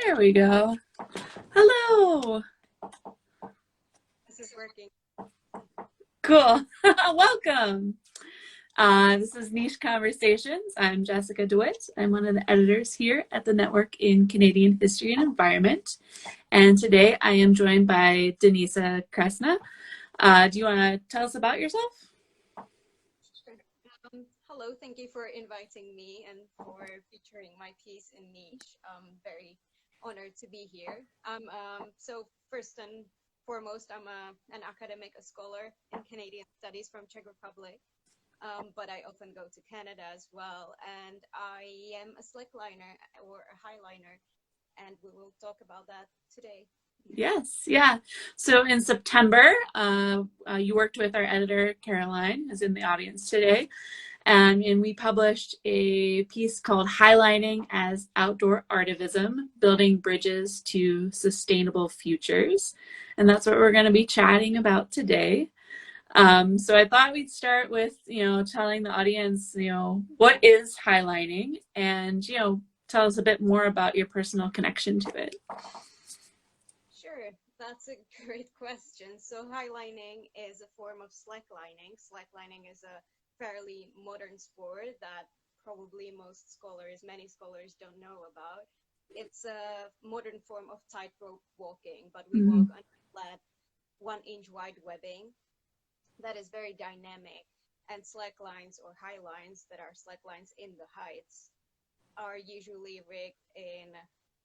There we go. Hello. This is working. Cool. Welcome. This is NiCHE Conversations. I'm Jessica DeWitt. I'm one of the editors here at the Network in Canadian History and Environment. And today I am joined by Denisa Krasna. Do you want to tell us about yourself? Sure. Hello, thank you for inviting me and for featuring my piece in NiCHE. Very honored to be here. So first and foremost, I'm an academic, a scholar in Canadian studies from Czech Republic. But I often go to Canada as well, and I am a slickliner or a highliner, and we will talk about that today. Yes, yeah. So in September, you worked with our editor, Caroline, who's in the audience today. And we published a piece called Highlining as Outdoor Artivism, Building Bridges to Sustainable Futures. And that's what we're going to be chatting about today. So I thought we'd start with, telling the audience, what is highlining and, tell us a bit more about your personal connection to it. Sure, that's a great question. So highlining is a form of slacklining. Slacklining is a fairly modern sport that probably many scholars don't know about. It's a modern form of tightrope walking, but we walk on flat 1-inch wide webbing that is very dynamic. And slack lines or high lines that are slack lines in the heights are usually rigged in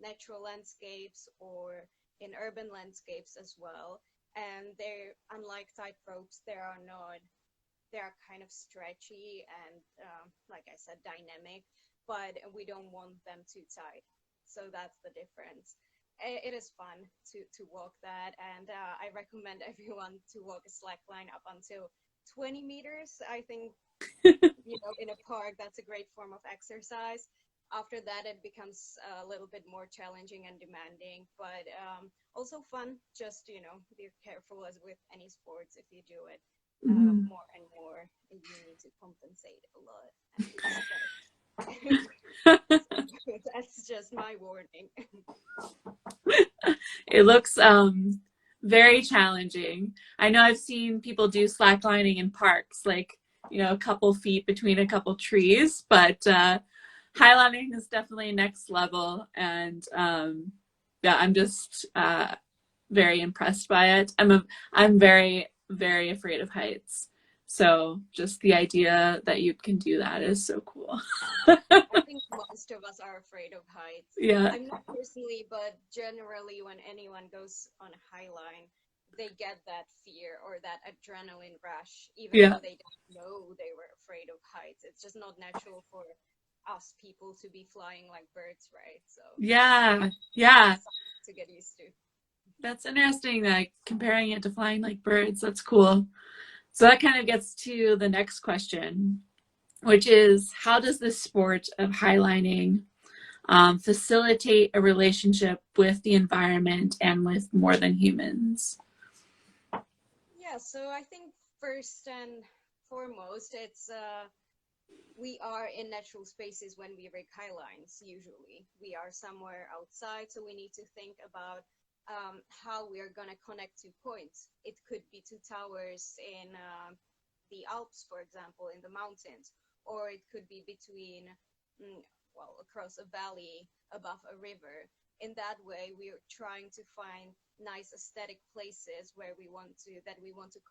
natural landscapes or in urban landscapes as well. And they're, unlike tight ropes, they are kind of stretchy and, like I said, dynamic, but we don't want them too tight. So that's the difference. It is fun to walk that, and I recommend everyone to walk a slack line up until 20 meters. I think, in a park, that's a great form of exercise. After that, it becomes a little bit more challenging and demanding, but also fun. Just, be careful as with any sports. If you do it more and more, you need to compensate a lot. That's just my warning. It looks very challenging. I know I've seen people do slacklining in parks, like, a couple feet between a couple trees, but highlining is definitely next level. And yeah, I'm just very impressed by it. I'm very, very afraid of heights. So just the idea that you can do that is so cool. I think most of us are afraid of heights. Yeah. I'm not personally, but generally when anyone goes on a high line, they get that fear or that adrenaline rush, even though they don't know they were afraid of heights. It's just not natural for us people to be flying like birds, right? So yeah. To get used to. That's interesting, like comparing it to flying like birds. That's cool. So that kind of gets to the next question, which is how does this sport of highlining facilitate a relationship with the environment and with more than humans? Yeah, so I think first and foremost, it's we are in natural spaces when we rig high lines. Usually we are somewhere outside, so we need to think about how we are going to connect to points. It could be two towers in the Alps, for example, in the mountains, or it could be between, across a valley above a river. In that way, we are trying to find nice aesthetic places where we want to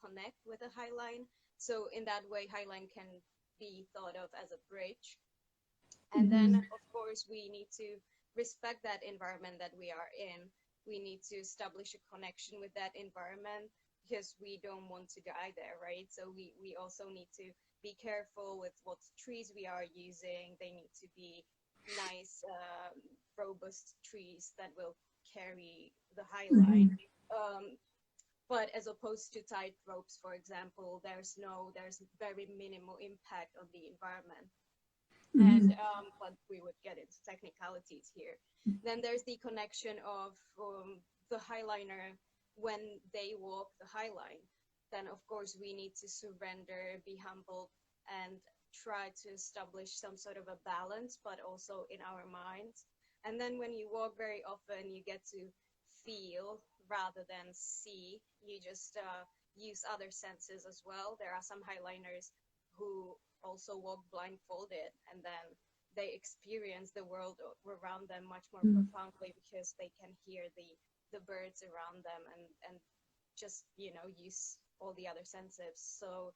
connect with a high line. So in that way, high line can be thought of as a bridge. And then, of course, we need to respect that environment that we are in. We need to establish a connection with that environment because we don't want to die there, right? So we also need to be careful with what trees we are using. They need to be nice, robust trees that will carry the high line. But as opposed to tight ropes, for example, there's very minimal impact on the environment. And but we would get into technicalities here. Then there's the connection of the highliner when they walk the high line. Then of course we need to surrender, be humble, and try to establish some sort of a balance, but also in our minds. And then when you walk very often, you get to feel rather than see. You just use other senses as well. There are some highliners who also walk blindfolded, and then they experience the world around them much more profoundly because they can hear the birds around them, and just, you know, use all the other senses. So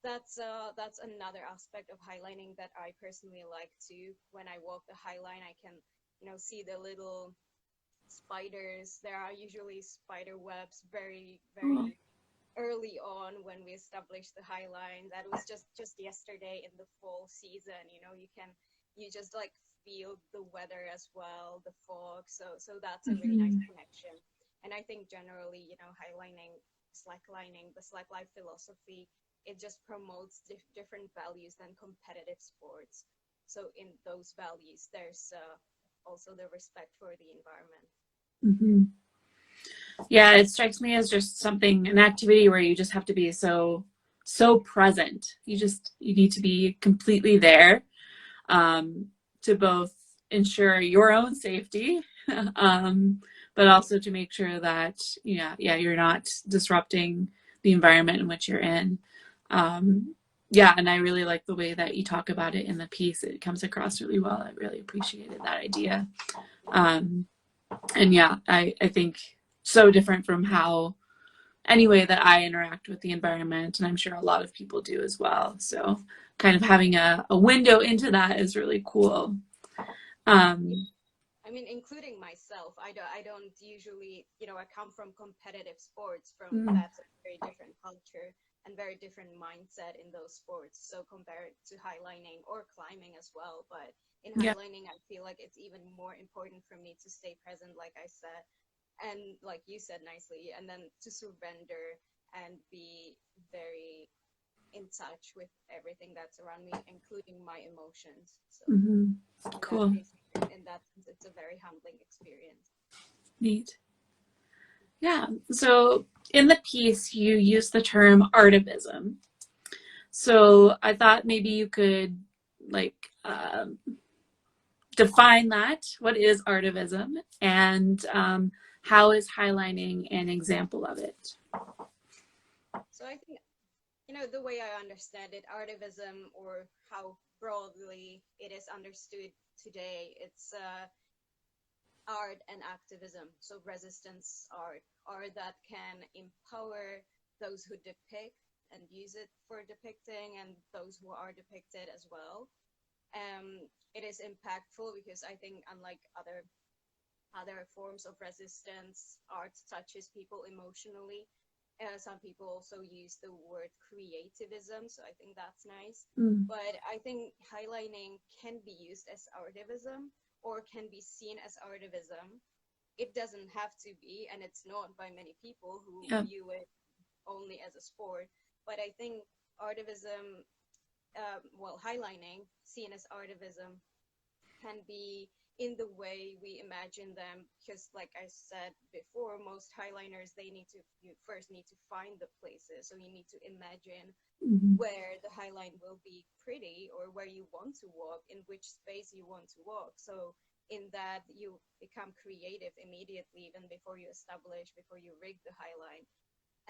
that's another aspect of highlining that I personally like too. When I walk the highline, I can, you know, see the little spiders. There are usually spider webs very, Oh. very early on when we established the highline. That was just yesterday in the fall season. You know, you just like feel the weather as well, the fog. So that's a really nice connection. And I think generally, you know, highlining, slacklining, the slackline philosophy, it just promotes different values than competitive sports. So in those values, there's also the respect for the environment. Yeah, it strikes me as just something, an activity where you just have to be so present. You need to be completely there, to both ensure your own safety, but also to make sure that you're not disrupting the environment in which you're in. Yeah, and I really like the way that you talk about it in the piece. It comes across really well. I really appreciated that idea. And yeah, I think so different from how any way that I interact with the environment, and I'm sure a lot of people do as well. So kind of having a window into that is really cool. I mean, including myself, I don't usually, you know, I come from competitive sports, that's a very different culture and very different mindset in those sports. So compared to highlining or climbing as well, but in Yeah. highlining, I feel like it's even more important for me to stay present, like I said, and like you said nicely, and then to surrender and be very in touch with everything that's around me, including my emotions. So in that Cool. case, in that sense, it's a very humbling experience. Neat. Yeah. So in the piece, you use the term artivism. So I thought maybe you could like define that. What is artivism, and how is highlining an example of it? So I think, you know, the way I understand it, artivism, or how broadly it is understood today, it's art and activism. So resistance art that can empower those who depict and use it for depicting, and those who are depicted as well. It is impactful because I think, unlike other forms of resistance, art touches people emotionally. Some people also use the word creativism, so I think that's nice. But I think highlighting can be used as artivism or can be seen as artivism. It doesn't have to be, and it's not by many people who Yeah. view it only as a sport. But I think artivism, highlining, seen as artivism, can be in the way we imagine them, because like I said before, most highliners, you first need to find the places. So you need to imagine where the highline will be pretty, or where you want to walk, in which space you want to walk. So in that, you become creative immediately, even before you rig the highline.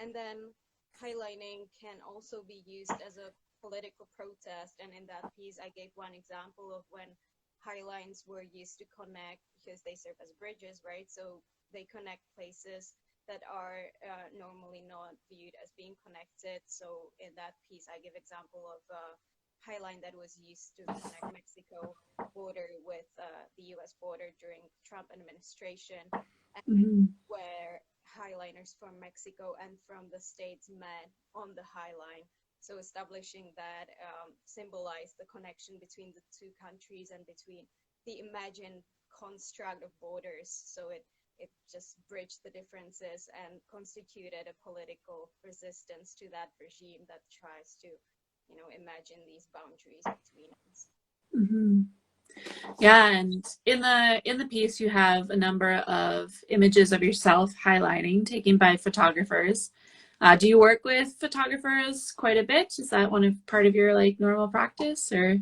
And then highlining can also be used as a political protest. And in that piece, I gave one example of when highlines were used to connect, because they serve as bridges, right? So they connect places that are normally not viewed as being connected. So in that piece, I give example of a highline that was used to connect Mexico border with the U.S. border during Trump administration, and where highliners from Mexico and from the states met on the highline. So establishing that symbolized the connection between the two countries and between the imagined construct of borders. So it just bridged the differences and constituted a political resistance to that regime that tries to, you know, imagine these boundaries between us. Yeah, and in the piece you have a number of images of yourself highlighting taken by photographers. Do you work with photographers quite a bit? Is that part of your like normal practice, or?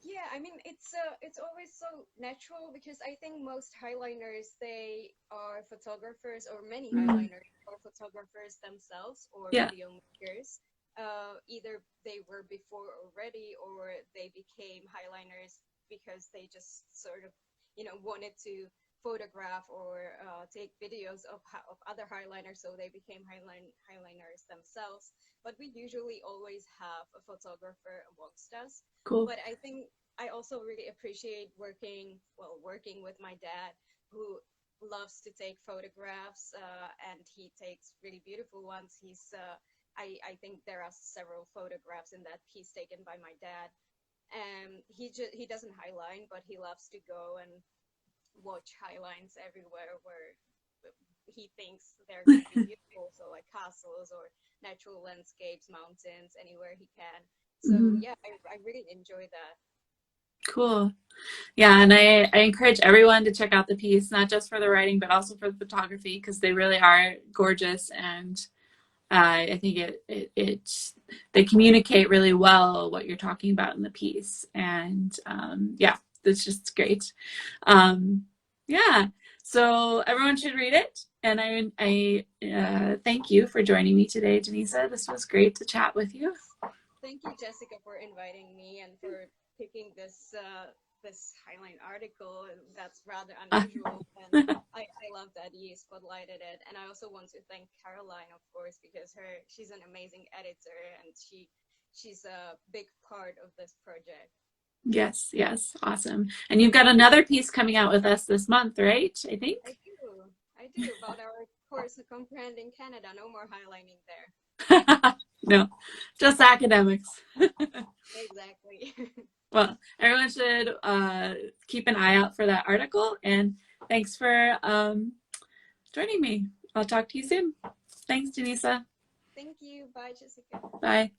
Yeah, I mean, it's it's always so natural because I think most highliners they are photographers, or many Mm, highliners are photographers themselves or yeah, video makers. Either they were before already, or they became highliners because they just sort of, wanted to photograph or take videos of other highliners, so they became highliners themselves. But we usually always have a photographer amongst us. cool. But I think I also really appreciate working with my dad, who loves to take photographs, and he takes really beautiful ones. I think there are several photographs in that piece taken by my dad. And he doesn't highline, but he loves to go and watch highlines everywhere where he thinks they're going to be beautiful. So like castles or natural landscapes, mountains, anywhere he can. So Hmm. yeah, I really enjoy that. Cool. Yeah, and I encourage everyone to check out the piece, not just for the writing, but also for the photography, because they really are gorgeous. And I think they communicate really well what you're talking about in the piece. And yeah, it's just great. Um, yeah, so everyone should read it. And I thank you for joining me today, Denisa. This was great to chat with you. Thank you, Jessica, for inviting me and for picking this Highline article. That's rather unusual, and I love that you spotlighted it. And I also want to thank Caroline, of course, because she's an amazing editor, and she's a big part of this project. Yes, yes, awesome. And you've got another piece coming out with us this month, right? I I think. do. I do, about our course Comprehending Canada. No more highlining there. No, just academics. Exactly. Well, everyone should keep an eye out for that article. And thanks for joining me. I'll talk to you soon. Thanks, Denisa. Thank you. Bye, Jessica. Bye.